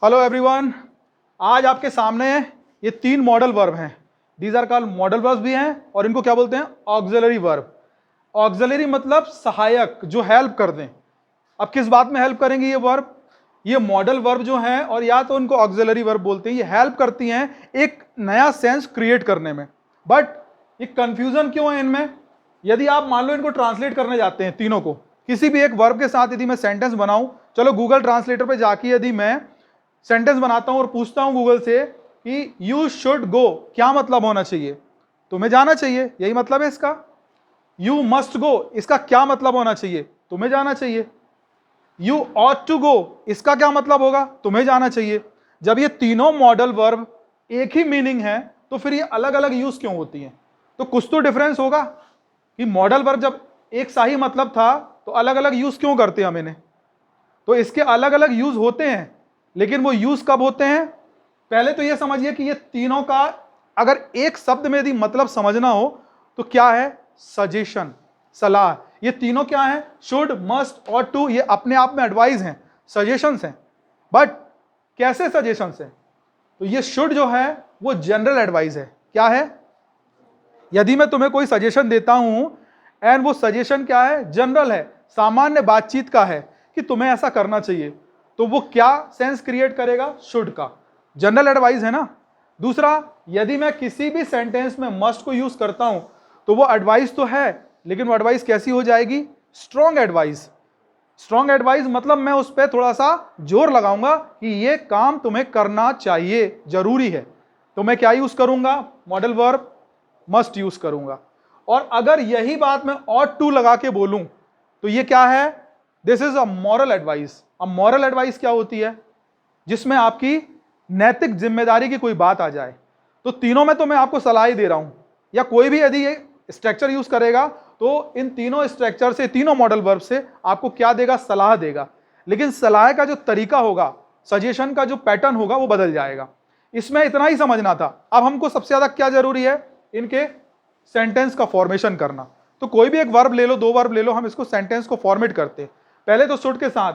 Hello everyone, आज आपके सामने ये तीन मॉडल वर्ब हैं। These are called modal verbs भी हैं और इनको क्या बोलते हैं? Auxiliary verb. ऑक्सिलरी मतलब सहायक, जो हेल्प कर दें। अब किस बात में हेल्प करेंगे ये वर्ब? ये मॉडल वर्ब जो हैं, और या तो इनको ऑक्सिलरी वर्ब बोलते हैं, ये हेल्प करती हैं एक नया सेंस क्रिएट करने में। बट ये कंफ्यूजन क्यों है इनमें? यदि आप मान लो इनको ट्रांसलेट करने जाते हैं तीनों को, किसी भी एक वर्ब के साथ यदि मैं सेंटेंस बनाऊं, चलो गूगल ट्रांसलेटर पे जाके यदि मैं सेंटेंस बनाता हूं और पूछता हूं गूगल से कि यू शुड गो क्या मतलब होना चाहिए, तुम्हें जाना चाहिए, यही मतलब है इसका। यू मस्ट गो, इसका क्या मतलब होना चाहिए? तुम्हें जाना चाहिए। यू ऑट टू गो, इसका क्या मतलब होगा? तुम्हें जाना चाहिए। जब ये तीनों मॉडल वर्ब एक ही मीनिंग है तो फिर ये अलग अलग यूज क्यों होती हैं? तो कुछ तो डिफरेंस होगा कि मॉडल वर्ब जब एक सा ही मतलब था तो अलग अलग यूज क्यों करते हैं हम इन्हें? तो इसके अलग अलग यूज होते हैं, लेकिन वो यूज कब होते हैं? पहले तो ये समझिए कि ये तीनों का अगर एक शब्द में यदि मतलब समझना हो तो क्या है? सजेशन, सलाह। ये तीनों क्या है? शुड, मस्ट और टू। ये अपने आप में एडवाइस हैं, सजेशंस हैं। बट कैसे सजेशंस हैं? तो ये शुड जो है वो जनरल एडवाइस है। क्या है? यदि मैं तुम्हें कोई सजेशन देता हूं एंड वो सजेशन क्या है? जनरल है, सामान्य बातचीत का है कि तुम्हें ऐसा करना चाहिए, तो वो क्या सेंस क्रिएट करेगा? शुड का, जनरल एडवाइस है ना। दूसरा, यदि मैं किसी भी सेंटेंस में मस्ट को यूज करता हूं तो वो एडवाइस तो है, लेकिन वो एडवाइस कैसी हो जाएगी? Strong advice. स्ट्रॉन्ग एडवाइस मतलब मैं उस पर थोड़ा सा जोर लगाऊंगा कि ये काम तुम्हें करना चाहिए, जरूरी है। तो मैं क्या यूज करूंगा? मॉडल वर्ब मस्ट यूज करूंगा। और अगर यही बात मैं ऑट टू लगा के बोलूं तो ये क्या है? This is a moral advice. अब मॉरल एडवाइस क्या होती है? जिसमें आपकी नैतिक जिम्मेदारी की कोई बात आ जाए। तो तीनों में तो मैं आपको सलाह ही दे रहा हूं, या कोई भी यदि ये स्ट्रक्चर यूज करेगा तो इन तीनों स्ट्रक्चर से, तीनों मॉडल वर्ब से आपको क्या देगा? सलाह देगा। लेकिन सलाह का जो तरीका होगा, सजेशन का जो पैटर्न होगा, वो बदल जाएगा। इसमें इतना ही समझना था। अब हमको सबसे ज्यादा क्या जरूरी है? इनके सेंटेंस का फॉर्मेशन करना। तो कोई भी एक वर्ब ले लो, दो वर्ब ले लो, हम इसको सेंटेंस को फॉर्मेट करते हैं। पहले तो शुड के साथ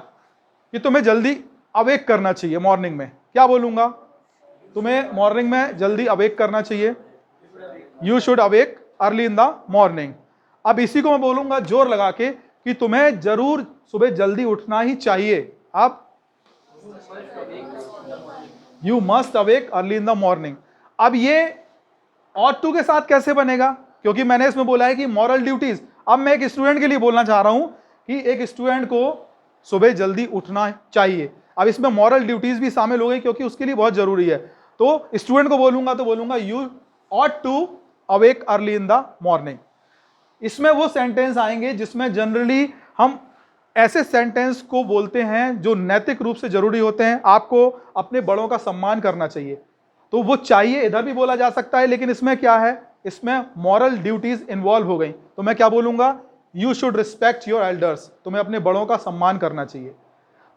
कि तुम्हें जल्दी अवेक करना चाहिए मॉर्निंग में, क्या बोलूंगा? तुम्हें मॉर्निंग में जल्दी अवेक करना चाहिए, you should awake early in the morning. अब इसी को मैं बोलूंगा जोर लगा के कि तुम्हें जरूर सुबह जल्दी उठना ही चाहिए। अब you must awake early in the morning. अब ये ऑट टू के साथ कैसे बनेगा? क्योंकि मैंने इसमें बोला है कि मॉरल ड्यूटीज। अब मैं एक स्टूडेंट के लिए बोलना चाह रहा हूं कि एक स्टूडेंट को सुबह जल्दी उठना चाहिए। अब इसमें मॉरल ड्यूटीज भी शामिल हो गई क्योंकि उसके लिए बहुत जरूरी है। तो स्टूडेंट को बोलूंगा तो बोलूंगा you ought to awake early in the morning. इसमें वो सेंटेंस आएंगे जिसमें जनरली हम ऐसे सेंटेंस को बोलते हैं जो नैतिक रूप से जरूरी होते हैं। आपको अपने बड़ों का सम्मान करना चाहिए, तो वो चाहिए इधर भी बोला जा सकता है, लेकिन इसमें क्या है? इसमें मॉरल ड्यूटीज इन्वॉल्व हो गई। तो मैं क्या बोलूंगा? You should respect your elders. तुम्हें अपने बड़ों का सम्मान करना चाहिए।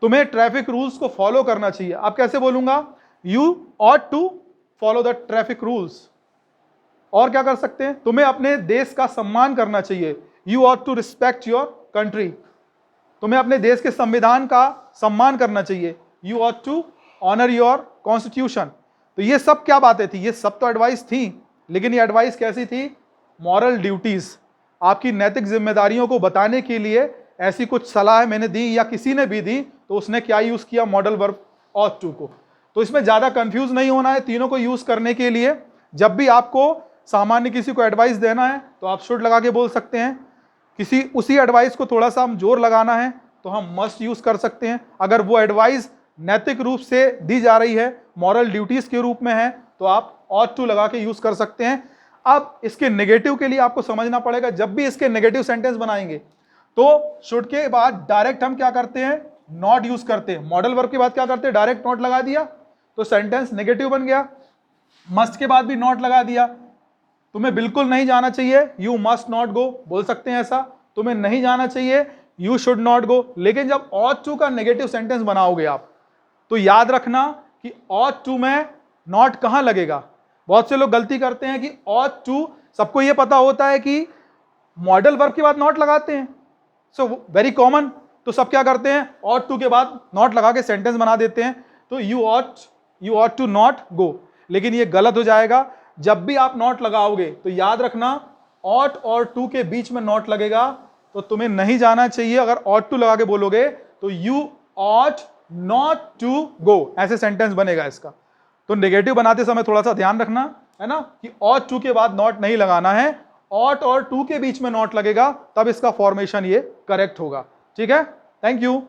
तुम्हें ट्रैफिक रूल्स को फॉलो करना चाहिए। अब कैसे बोलूंगा? You ought to follow the traffic rules. और क्या कर सकते हैं? तुम्हें अपने देश का सम्मान करना चाहिए, you ought to respect your country. तुम्हें अपने देश के संविधान का सम्मान करना चाहिए, you ought to honour your constitution. तो ये सब क्या बातें थी? ये सब तो एडवाइस थी, लेकिन ये एडवाइस कैसी थी? मॉरल ड्यूटीज, आपकी नैतिक जिम्मेदारियों को बताने के लिए ऐसी कुछ सलाह मैंने दी या किसी ने भी दी, तो उसने क्या यूज किया? मॉडल वर्ब ऑट टू को। तो इसमें ज्यादा कंफ्यूज नहीं होना है। तीनों को यूज करने के लिए जब भी आपको सामान्य किसी को एडवाइस देना है तो आप शुड लगा के बोल सकते हैं। किसी उसी एडवाइस को थोड़ा सा हम जोर लगाना है तो हम मस्ट यूज कर सकते हैं। अगर वो एडवाइस नैतिक रूप से दी जा रही है, मॉरल ड्यूटीज के रूप में है, तो आप ऑट टू लगा के यूज कर सकते हैं। अब इसके नेगेटिव के लिए आपको समझना पड़ेगा, जब भी इसके नेगेटिव सेंटेंस बनाएंगे तो शुड के बाद डायरेक्ट हम क्या करते हैं? नॉट यूज करते हैं। मॉडल वर्ब के बाद क्या करते हैं? डायरेक्ट नॉट लगा दिया तो सेंटेंस नेगेटिव बन गया। मस्ट के बाद भी नॉट लगा दिया, तुम्हें बिल्कुल नहीं जाना चाहिए, यू मस्ट नॉट गो बोल सकते हैं ऐसा। तुम्हें नहीं जाना चाहिए, यू शुड नॉट गो। लेकिन जब ऑट टू का नेगेटिव सेंटेंस बनाओगे आप, तो याद रखना कि ऑट टू में नॉट कहां लगेगा। बहुत से लोग गलती करते हैं कि ऑट टू, सबको यह पता होता है कि मॉडल वर्ब के बाद नॉट लगाते हैं, सो वेरी कॉमन। तो सब क्या करते हैं? ऑट टू के बाद नॉट लगा के सेंटेंस बना देते हैं। तो you ought to not go. लेकिन ये गलत हो जाएगा। जब भी आप नॉट लगाओगे तो याद रखना ऑट और टू के बीच में नॉट लगेगा, तो तुम्हें नहीं जाना चाहिए। अगर ऑट टू लगा के बोलोगे तो you ought not to go, ऐसे सेंटेंस बनेगा इसका। तो नेगेटिव बनाते समय थोड़ा सा ध्यान रखना है ना कि ऑट टू के बाद नॉट नहीं लगाना है, ऑट और टू के बीच में नॉट लगेगा, तब इसका फॉर्मेशन ये करेक्ट होगा। ठीक है, थैंक यू।